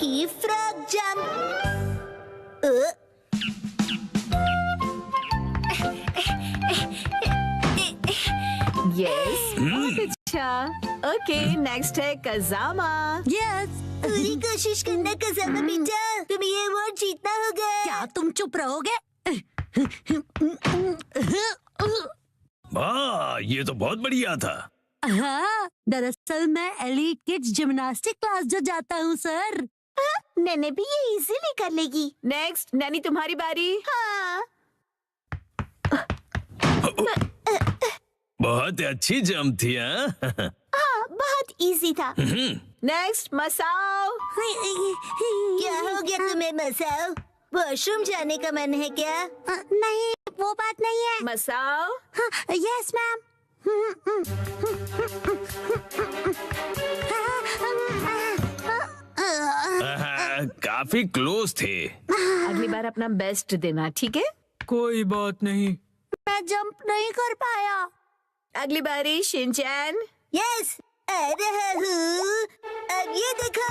की frog jump. Yes, बहुत अच्छा। ओके, नेक्स्ट है कजामा। यस, पूरी कोशिश करना कज़ामा बेटा, तुम्हें ये अवार्ड जीतना होगा। क्या तुम चुप रहोगे? वाह, ये तो बहुत बढ़िया था। हाँ, दरअसल मैं एलीट किड्स जिम्नास्टिक क्लास जो जाता हूँ सर। नैने भी ये इजीली कर लेगी। नेक्स्ट, नैनी तुम्हारी बारी। हाँ। बहुत अच्छी जंप थी। हाँ? हाँ, बहुत इजी था। नेक्स्ट, मसाओ। क्या हो गया तुम्हें मसाओ? वॉशरूम जाने का मन है क्या? नहीं, वो बात नहीं है। मसाओ। Yes ma'am. काफी क्लोज थे। अगली बार अपना बेस्ट देना, ठीक है? कोई बात नहीं। मैं जंप नहीं कर पाया। अगली बारी शिनचैन। यस, आ रहा हूँ। अब ये देखो।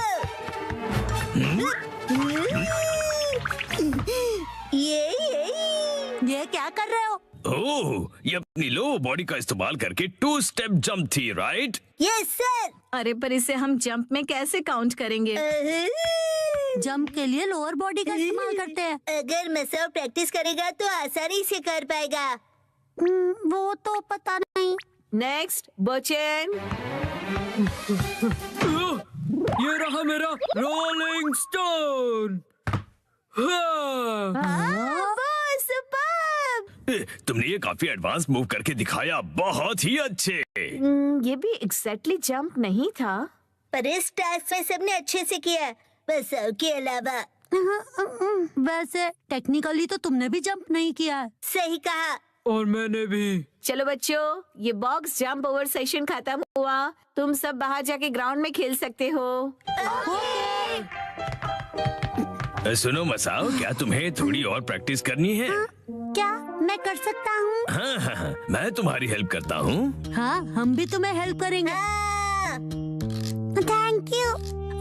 ये क्या कर रहे हो? ओह, ये अपनी लो बॉडी का इस्तेमाल करके 2 स्टेप जंप थी, राइट? Yes sir. अरे पर इसे हम जंप में कैसे काउंट करेंगे? जंप के लिए लोअर बॉडी का इस्तेमाल करते हैं। अगर मसाओ प्रैक्टिस करेगा तो आसानी से कर पाएगा। वो तो पता नहीं। नेक्स्ट, बोचेन। ये रहा मेरा रोलिंग स्टोन। तुमने ये काफी एडवांस मूव करके दिखाया, बहुत ही अच्छे। ये भी एग्जैक्टली जंप नहीं था। पर इस टास्क में सबने अच्छे से किया, मसाओ के अलावा। वैसे टेक्निकली तो तुमने भी जंप नहीं किया। सही कहा। और मैंने भी। चलो बच्चों, ये बॉक्स जंप ओवर सेशन खत्म हुआ। तुम सब बाहर जाके ग्राउंड में खेल सकते हो। सुनो मसाओ, क्या तुम्हें थोड़ी और प्रैक्टिस करनी है? क्या मैं कर सकता हूँ? हाँ, मैं तुम्हारी हेल्प करता हूँ। हाँ, हम भी तुम्हें हेल्प करेंगे। Thank you.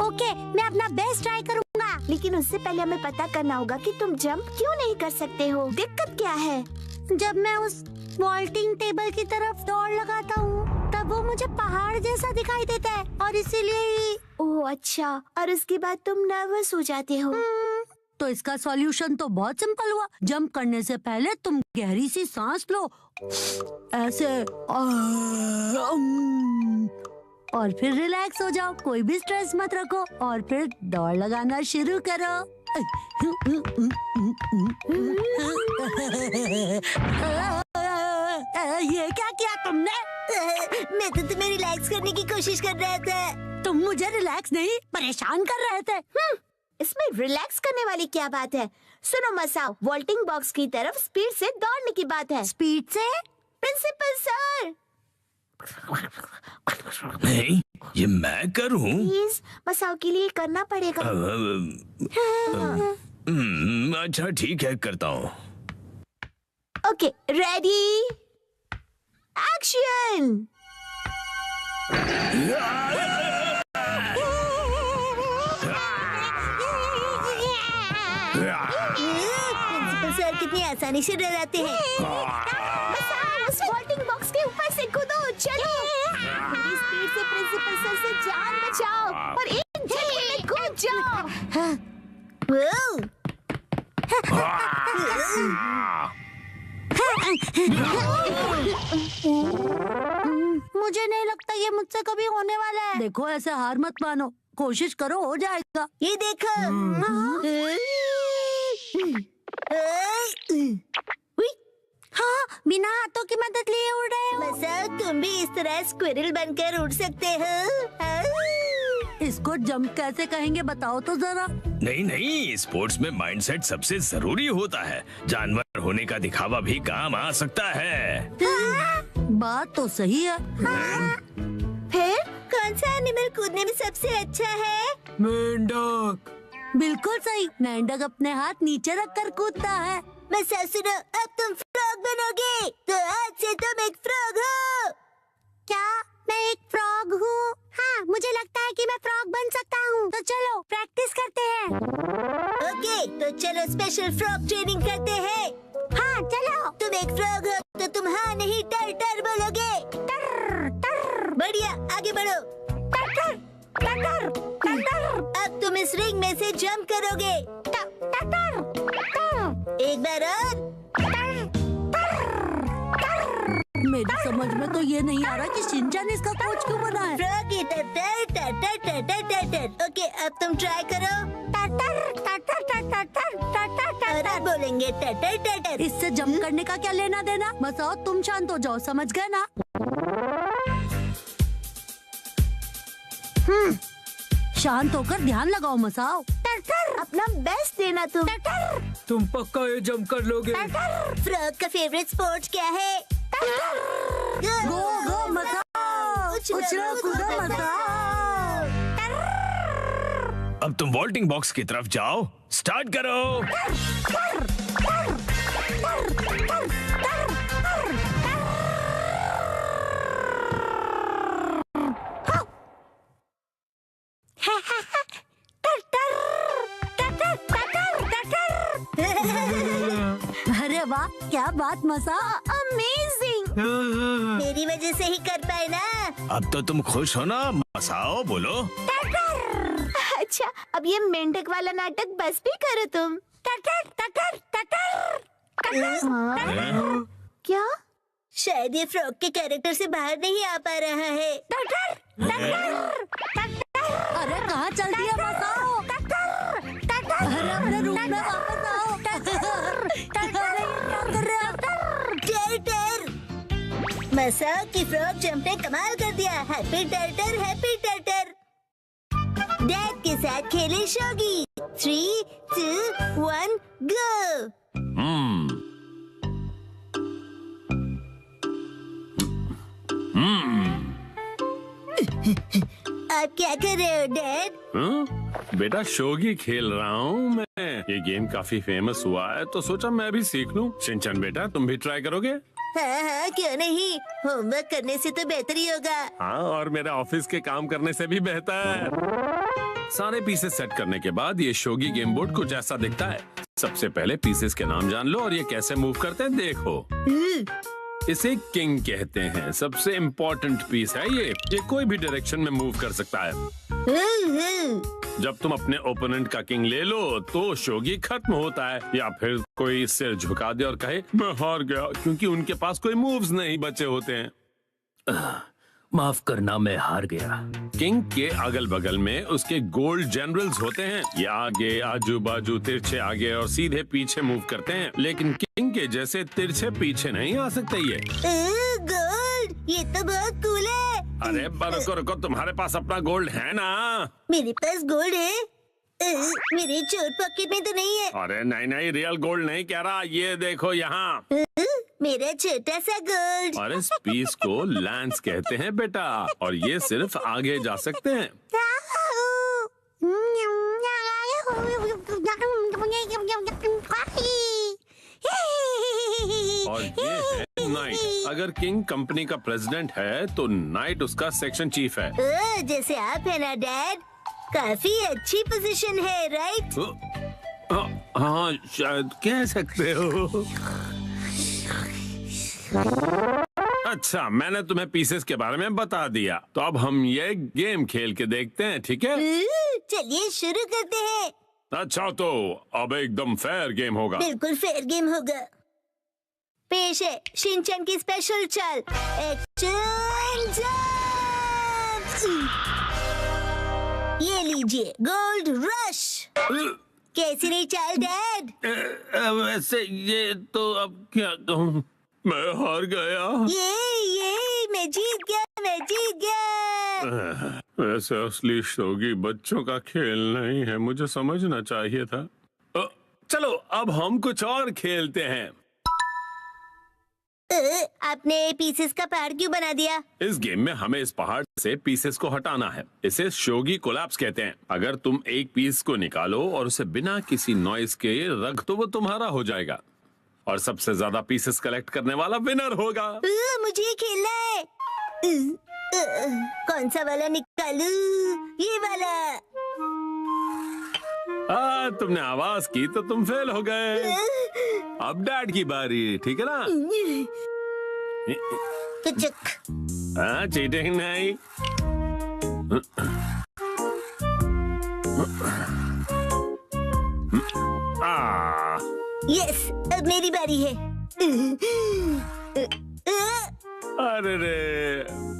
ओके, मैं अपना बेस्ट ट्राई करूँगा। लेकिन उससे पहले हमें पता करना होगा कि तुम जंप क्यों नहीं कर सकते हो। दिक्कत क्या है? जब मैं उस वॉल्टिंग टेबल की तरफ दौड़ लगाता हूँ, तब वो मुझे पहाड़ जैसा दिखाई देता है और इसीलिए ही। ओह अच्छा, और उसके बाद तुम नर्वस हो जाते हो। तो इसका सॉल्यूशन तो बहुत सिंपल हुआ। जंप करने से पहले तुम गहरी सी सांस लो, ऐसे, और फिर रिलैक्स हो जाओ। कोई भी स्ट्रेस मत रखो और फिर दौड़ लगाना शुरू करो। ये क्या किया तुमने? मैं तो तुम्हें रिलैक्स करने की कोशिश कर रहा था। तुम मुझे रिलैक्स नहीं, परेशान कर रहे थे। इसमें रिलैक्स करने वाली क्या बात है? सुनो मसाओ, वॉल्टिंग बॉक्स की तरफ स्पीड से दौड़ने की बात है। स्पीड से? प्रिंसिपल सर, नहीं, ये मैं करूँ? प्लीज मसाओ के लिए करना पड़ेगा। अच्छा ठीक है, करता हूँ। Okay, ready, action. Principal sir कितनी आसानी से डराते हैं। मसाओ, उस वॉल्टिंग बॉक्स के ऊपर से कूदो, चलो। पूरी स्पीड से प्रिंसिपल सर से जान बचाओ और एक झटके में कूद जाओ। मुझे नहीं लगता ये मुझसे कभी होने वाला है। देखो, ऐसे हार मत मानो, कोशिश करो, हो जाएगा। ये देखो। हाँ, बिना हाथों की मदद लिए उड़ रहे हो। मसाओ, तुम भी इस तरह स्क्विरल बनकर उड़ सकते हो। इसको जंप कैसे कहेंगे बताओ तो जरा। नहीं नहीं, स्पोर्ट्स में माइंडसेट सबसे जरूरी होता है। जानवर होने का दिखावा भी काम आ सकता है। बात तो सही है। फिर कौन सा एनिमल कूदने में सबसे अच्छा है? मेंढक। बिल्कुल सही, मेंढक अपने हाथ नीचे रखकर कूदता है। मसाओ सुनो, अब तुम फ्रॉग बनोगे, तो आज से तुम एक फ्रॉग हो। क्या मैं एक फ्रॉग हूँ? हाँ, मुझे लगता है कि मैं फ्रॉग बन सकता हूँ। तो चलो प्रैक्टिस करते हैं। ओके, तो चलो स्पेशल फ्रॉग ट्रेनिंग करते हैं। हाँ चलो। तुम एक फ्रॉग हो तो तुम हाँ नहीं टर टर बोलोगे। टर टर बढ़िया, आगे बढ़ो। टर टर टर टर टर टर अब तुम इस रिंग में से जंप करोगे। टर टर टर एक बार और। मेरी समझ में तो ये नहीं आ रहा कि शिनचैन इसका कोच क्यों बना है। फ्रॉगी टर टर टर टर टर टर टर टर। ओके, अब तुम ट्राई करो। टर टर टर टर टर टर टर टर टर और अब बोलेंगे टर टर टर टर। इससे जंप करने का क्या लेना देना। मसाओ तुम शांत हो जाओ, समझ गए ना। शांत होकर ध्यान लगाओ मसाओ। टर टर अपना बेस्ट देना तुम। टर टर तुम पक्का ये जंप कर लोगे? फ्रॉग का फेवरेट स्पोर्ट क्या है? गो गो मसाओ, उछलो कूदो मसाओ। अब तुम वॉल्टिंग बॉक्स की तरफ जाओ, स्टार्ट करो। अरे वाह, क्या बात मसाओ। अमेजिंग। मेरी वजह से ही कर पाए ना। अब तो तुम खुश हो ना? मसाओ बोलो। अच्छा, अब ये मेंढक वाला नाटक बस भी करो तुम। हाँ? क्या? शायद ये फ्रॉग के कैरेक्टर से बाहर नहीं आ पा रहा है। अरे कहाँ चल दिया मसाओ। अरे अपने रूम में वापस आओ। अरे क्या कर रहे हो? टर टर। मसाओ की फ्रॉग जंप ने कमाल कर दिया। हैप्पी टर्टर, हैप्पी टर्टर। डैड के साथ खेले शोगी। 3, 2, 1 गो। आप क्या कर रहे हो डैड? बेटा शोगी खेल रहा हूँ मैं। ये गेम काफी फेमस हुआ है तो सोचा मैं भी सीख लूं। शिनचैन बेटा तुम भी ट्राई करोगे? हाँ हाँ, क्यों नहीं। होमवर्क करने से तो बेहतर ही होगा। हाँ, और मेरे ऑफिस के काम करने से भी बेहतर। सारे पीसेस सेट करने के बाद ये शोगी गेम बोर्ड कुछ ऐसा दिखता है। सबसे पहले पीसेस के नाम जान लो और ये कैसे मूव करते हैं देखो। इसे किंग कहते हैं। सबसे इम्पोर्टेंट पीस है ये कोई भी डायरेक्शन में मूव कर सकता है। जब तुम अपने ओपोनेंट का किंग ले लो तो शोगी खत्म होता है, या फिर कोई सिर झुका दे और कहे मैं हार गया, क्योंकि उनके पास कोई मूव्स नहीं बचे होते हैं। माफ करना, मैं हार गया। किंग के अगल बगल में उसके गोल्ड जनरल्स होते हैं। ये आगे, आजू बाजू, तिरछे आगे और सीधे पीछे मूव करते हैं, लेकिन किंग के जैसे तिरछे पीछे नहीं आ सकते ये। गोल्ड, ये तो बहुत कूल है। अरे रुको रुको, तुम्हारे पास अपना गोल्ड है ना? मेरे पास गोल्ड है। मेरे चोर पॉकेट में तो नहीं है। अरे नहीं नहीं, रियल गोल्ड नहीं कह रहा, ये देखो यहाँ। मेरा छोटा सा गोल्ड। और इस पीस को लैंस कहते हैं बेटा, और ये सिर्फ आगे जा सकते हैं। और ये है नाइट। अगर किंग कंपनी का प्रेसिडेंट है तो नाइट उसका सेक्शन चीफ है। जैसे आप है ना डैड। काफी अच्छी पोजीशन है, राइट? हाँ शायद कह सकते हो। अच्छा, मैंने तुम्हें पीसेस के बारे में बता दिया, तो अब हम ये गेम खेल के देखते हैं, ठीक है? चलिए शुरू करते हैं। अच्छा, तो अब एकदम फेयर गेम होगा। बिल्कुल फेयर गेम होगा। पेश है शिनचैन की स्पेशल चाल, एक्शन जंप। ये लीजिए गोल्ड रश। कैसी रही चाल डैड? वैसे ये तो अब क्या कहूँ, मैं हार गया। ये मैं जीत गया, मैं जीत गया। वैसे असली शोगी बच्चों का खेल नहीं है, मुझे समझना चाहिए था। चलो अब हम कुछ और खेलते हैं। आपने पीसेस का पहाड़ क्यों बना दिया? इस गेम में हमें इस पहाड़ से पीसेस को हटाना है। इसे शोगी कोलैप्स कहते हैं। अगर तुम एक पीस को निकालो और उसे बिना किसी नॉइस के रख दो, वो तुम्हारा हो जाएगा, और सबसे ज्यादा पीसेस कलेक्ट करने वाला विनर होगा। मुझे खेलना है। कौन सा वाला निकालूं? ये वाला। तुमने आवाज की तो तुम फेल हो गए। अब डैड की बारी, ठीक है ना? कुचक। हाँ, चीटिंग नहीं। यस, अब मेरी बारी है। अरे रे,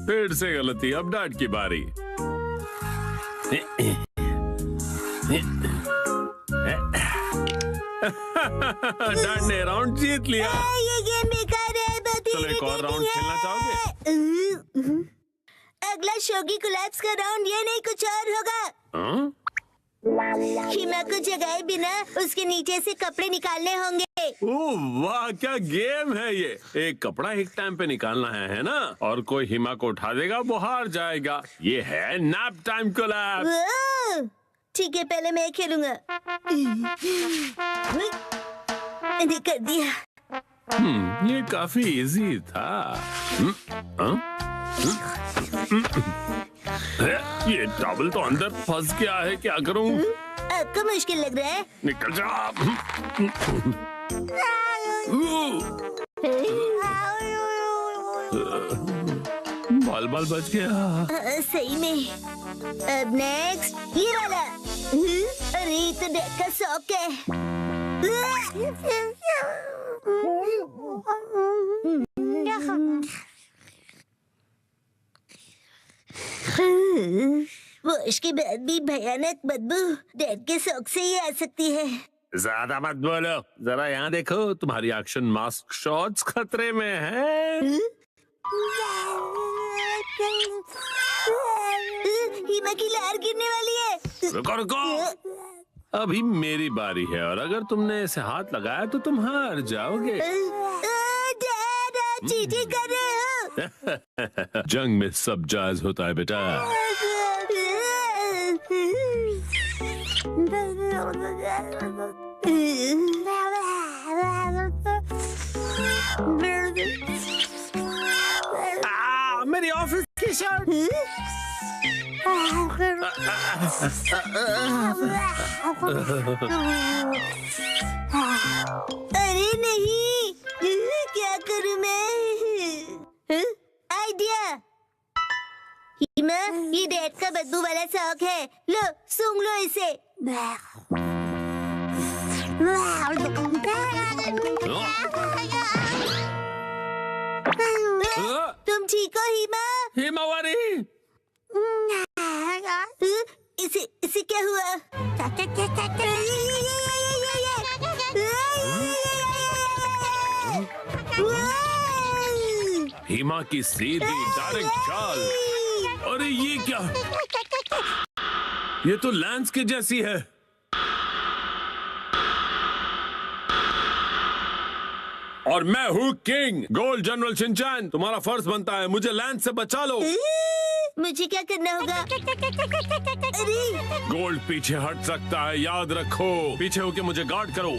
फिर से गलती। अब डैड की बारी। डैड ने राउंड जीत लिया। ये गेम बेकार है। चलो एक और राउंड खेलना चाहोगे? अगला शोगी कोलैप्स का राउंड ये नहीं कुछ और होगा। हाँ? हिमा को जगाए बिना उसके नीचे से कपड़े निकालने होंगे। ओह वाह, क्या गेम है ये। एक कपड़ा एक टाइम पे निकालना है ना? और कोई हिमा को उठा देगा वो हार जाएगा। ये है नैप टाइम कोलैप्स। वो, ठीक है, पहले मैं खेलूंगा। मैंने कर दिया। ये काफी इजी था। ये टॉवल तो अंदर फंस गया है, क्या करूं? आपको मुश्किल लग रहा है? निकल जा। बाल बाल बच गया। सही में। अब नेक्स्ट ये वाला। अरे ये तो डैड का शौक है। वॉश के बाद भी भयानक बदबू डैड के शौक से ही आ सकती है। ज्यादा मत बोलो, जरा यहाँ देखो, तुम्हारी एक्शन मास्क शॉट्स खतरे में है। हिमा की लहर गिरने वाली है। रुको रुको, अभी मेरी बारी है और अगर तुमने इसे हाथ लगाया तो तुम हार जाओगे। डैड, आप चीटिंग कर रहे हो। जंग में सब जायज होता है बेटा। मेरी ऑफिस की शर्ट। अरे नहीं, क्या करूं मैं? आइडिया। हिमा, ये डैड का बदबू वाला शौक है। लो, सूंघ लो इसे। तुम ठीक हो हिमा? हिमावरी, इसे क्या हुआ? हिमा की सीधी डायरेक्ट चाल। अरे ये क्या? ये तो लैंस के जैसी है। और मैं हूँ किंग, गोल्ड जनरल शिनचैन। तुम्हारा फर्ज बनता है मुझे लैंस से बचा लो। मुझे क्या करना होगा? अरे गोल्ड पीछे हट सकता है, याद रखो। पीछे होके मुझे गार्ड करो।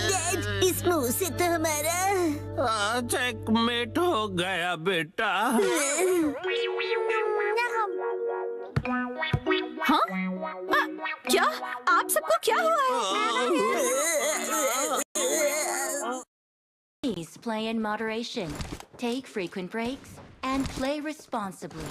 डैड, इस मुंह से तो हमारा चेकमेट हो गया बेटा। हाँ? क्या आप सबको क्या हुआ है? Please play in moderation, take frequent breaks, and play responsibly.